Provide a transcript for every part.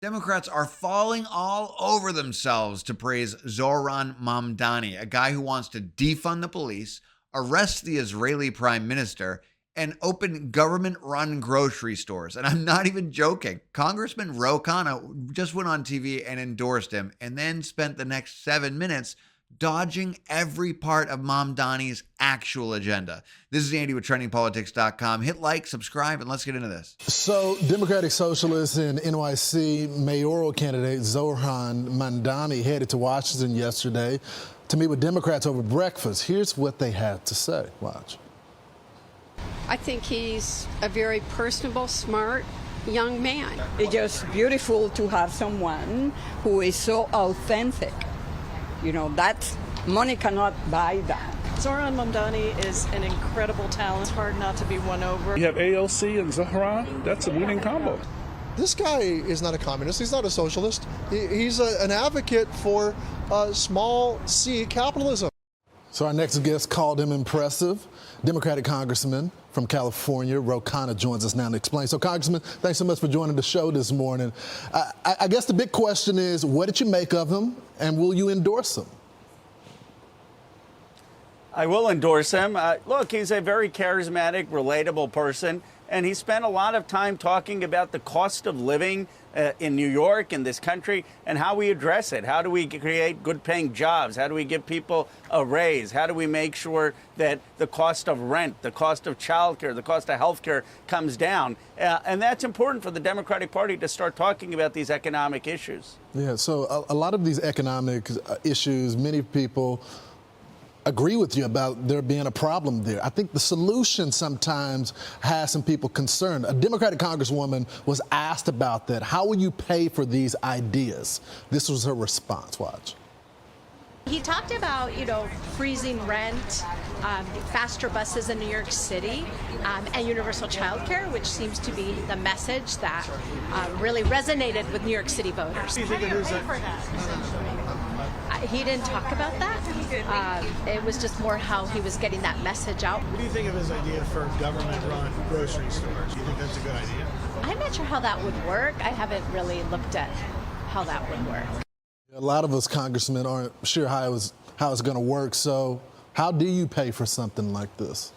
Democrats are falling all over themselves to praise Zohran Mamdani, a guy who wants to defund the police, arrest the Israeli prime minister, and open government-run grocery stores. And I'm not even joking. Congressman Ro Khanna just went on TV and endorsed him, and then spent the next 7 minutes dodging every part of Mamdani's actual agenda. This is Andy with TrendingPolitics.com. Hit like, subscribe, and let's get into this. So, Democratic Socialist and NYC mayoral candidate Zohran Mamdani headed to Washington yesterday to meet with Democrats over breakfast. Here's what they had to say. Watch. I think he's a very personable, smart young man. It's just beautiful to have someone who is so authentic. You know, that money cannot buy that. Zohran Mamdani is an incredible talent. It's hard not to be won over. You have AOC and Zohran. That's a winning combo. This guy is not a communist. He's not a socialist. He's an advocate for small c capitalism. So our next guest called him impressive. Democratic Congressman from California, Ro Khanna, joins us now to explain. So, Congressman, thanks so much for joining the show this morning. I guess the big question is, what did you make of him, and will you endorse him? I will endorse him. Look, he's a very charismatic, relatable person, and he spent a lot of time talking about the cost of living in New York, in this country, and how we address it. How do we create good-paying jobs? How do we give people a raise? How do we make sure that the cost of rent, the cost of childcare, the cost of healthcare comes down? And that's important for the Democratic Party to start talking about these economic issues. Yeah, so a lot of these economic issues, many people agree with you about there being a problem there. I think the solution sometimes has some people concerned. A Democratic Congresswoman was asked about that. How will you pay for these ideas? This was her response. Watch. He talked about, freezing rent, faster buses in New York City, and universal childcare, which seems to be the message that really resonated with New York City voters. He didn't talk about that. It was just more how he was getting that message out. What do you think of his idea for government-run grocery stores? Do you think that's a good idea? I'm not sure how that would work. I haven't really looked at how that would work. A lot of us congressmen aren't sure how it's going to work. So how do you pay for something like this?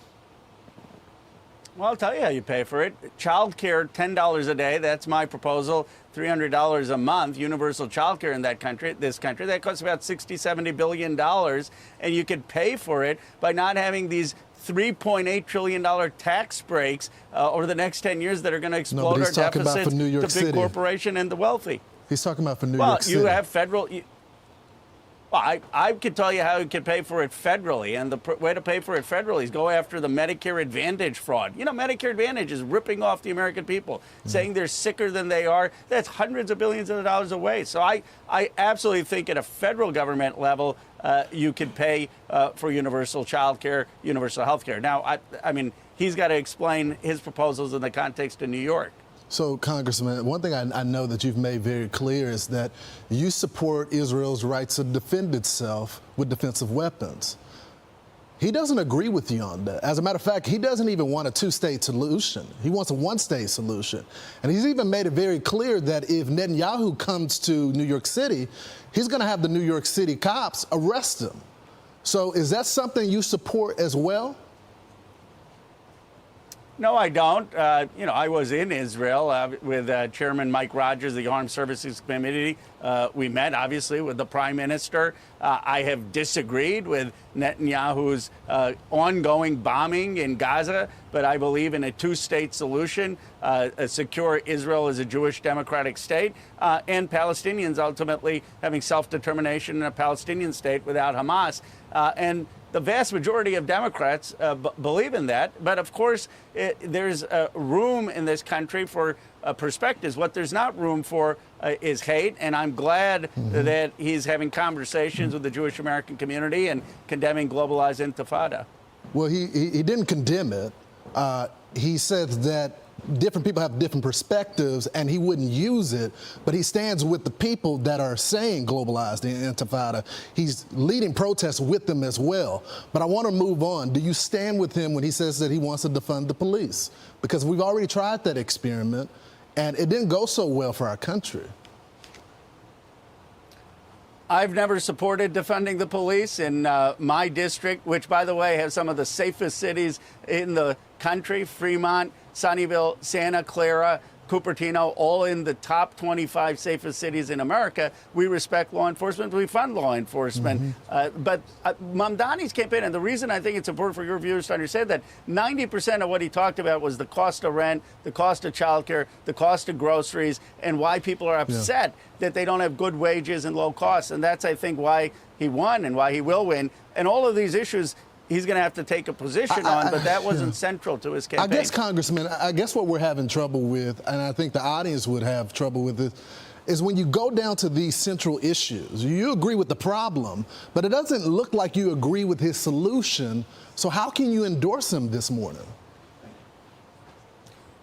Well, I'll tell you how you pay for it. Child care, $10 a day. That's my proposal. $300 a month, universal child care in this country. That costs about $60–70 billion. And you could pay for it by not having these $3.8 trillion tax breaks over the next 10 years that are going to explode our deficits to big corporation and the wealthy. He's talking about for New York City. Well, you have federal. I could tell you how you can pay for it federally, and the way to pay for it federally is go after the Medicare Advantage fraud. Medicare Advantage is ripping off the American people, saying they're sicker than they are. That's hundreds of billions of dollars away. So I absolutely think at a federal government level, you could pay for universal child care, universal health care. Now, I mean, he's got to explain his proposals in the context of New York. So, Congressman, one thing I know that you've made very clear is that you support Israel's rights to defend itself with defensive weapons. He doesn't agree with you on that. As a matter of fact, he doesn't even want a two-state solution. He wants a one-state solution. And he's even made it very clear that if Netanyahu comes to New York City, he's going to have the New York City cops arrest him. So is that something you support as well? No, I don't. I was in Israel with Chairman Mike Rogers, the Armed Services Committee. We met, obviously, with the Prime Minister. I have disagreed with Netanyahu's ongoing bombing in Gaza, but I believe in a two-state solution, a secure Israel as a Jewish democratic state, and Palestinians ultimately having self-determination in a Palestinian state without Hamas. And the vast majority of Democrats believe in that. But of course, there's room in this country for perspectives. What there's not room for is hate. And I'm glad that he's having conversations with the Jewish American community and condemning globalized intifada. Well, he didn't condemn it. He said that different people have different perspectives and he wouldn't use it, but he stands with the people that are saying globalized intifada. He's leading protests with them as well. But I want to move on. Do you stand with him when he says that he wants to defund the police? Because we've already tried that experiment and it didn't go so well for our country. I've never supported defunding the police in my district, which, by the way, has some of the safest cities in the country: Fremont, Sunnyvale, Santa Clara, Cupertino, all in the top 25 safest cities in America. We respect law enforcement. We fund law enforcement. But Mamdani's campaign, and the reason I think it's important for your viewers to understand that 90% of what he talked about was the cost of rent, the cost of childcare, the cost of groceries, and why people are upset that they don't have good wages and low costs. And that's, I think, why he won and why he will win. And all of these issues he's going to have to take a position on, but that wasn't central to his campaign. I guess, Congressman, I guess what we're having trouble with, and I think the audience would have trouble with it, is when you go down to these central issues, you agree with the problem, but it doesn't look like you agree with his solution. So how can you endorse him this morning?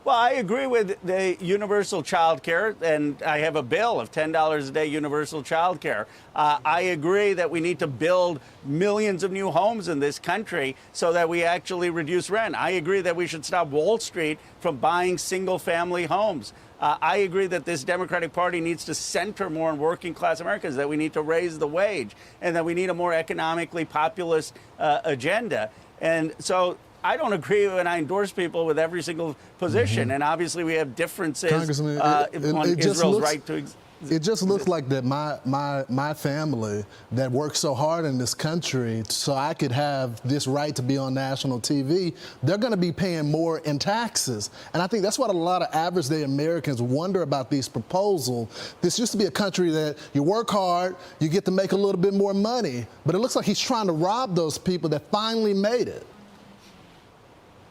Well, I agree with the universal child care, and I have a bill of $10 a day universal child care. I agree that we need to build millions of new homes in this country so that we actually reduce rent. I agree that we should stop Wall Street from buying single-family homes. I agree that this Democratic Party needs to center more on working-class Americans, that we need to raise the wage, and that we need a more economically populist agenda. And so I don't agree when I endorse people with every single position, and obviously we have differences on Israel's right to exist. It just looks like that my family that worked so hard in this country so I could have this right to be on national TV, they're going to be paying more in taxes. And I think that's what a lot of average day Americans wonder about these proposals. This used to be a country that you work hard, you get to make a little bit more money, but it looks like he's trying to rob those people that finally made it.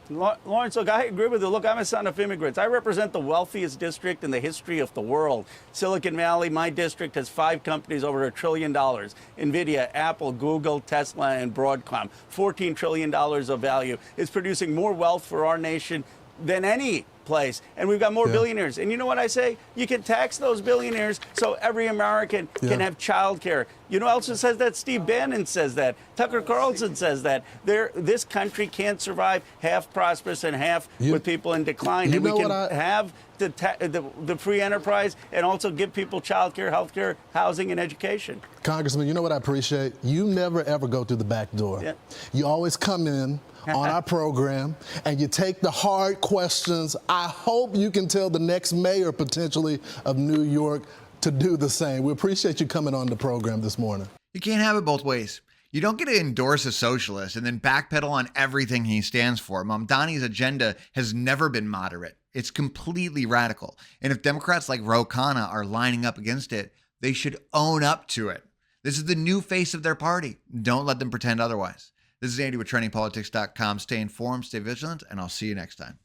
Lawrence, look, I agree with you. Look, I'm a son of immigrants. I represent the wealthiest district in the history of the world. Silicon Valley, my district, has 5 companies over $1 trillion. NVIDIA, Apple, Google, Tesla, and Broadcom. $14 trillion of value. It's producing more wealth for our nation than any place. And we've got more billionaires. And you know what I say? You can tax those billionaires so every American can have child care. You know who else says that? Steve Bannon says that. Tucker Carlson says that. This country can't survive half prosperous and half with people in decline. And we can have the free enterprise and also give people child care, health care, housing, and education. Congressman, you know what I appreciate? You never, ever go through the back door. You always come in on our program, and you take the hard questions. I hope you can tell the next mayor, potentially, of New York to do the same. We appreciate you coming on the program this morning. You can't have it both ways. You don't get to endorse a socialist and then backpedal on everything he stands for. Mamdani's agenda has never been moderate. It's completely radical. And if Democrats like Ro Khanna are lining up against it, they should own up to it. This is the new face of their party. Don't let them pretend otherwise. This is Andy with TrendingPolitics.com. Stay informed, stay vigilant, and I'll see you next time.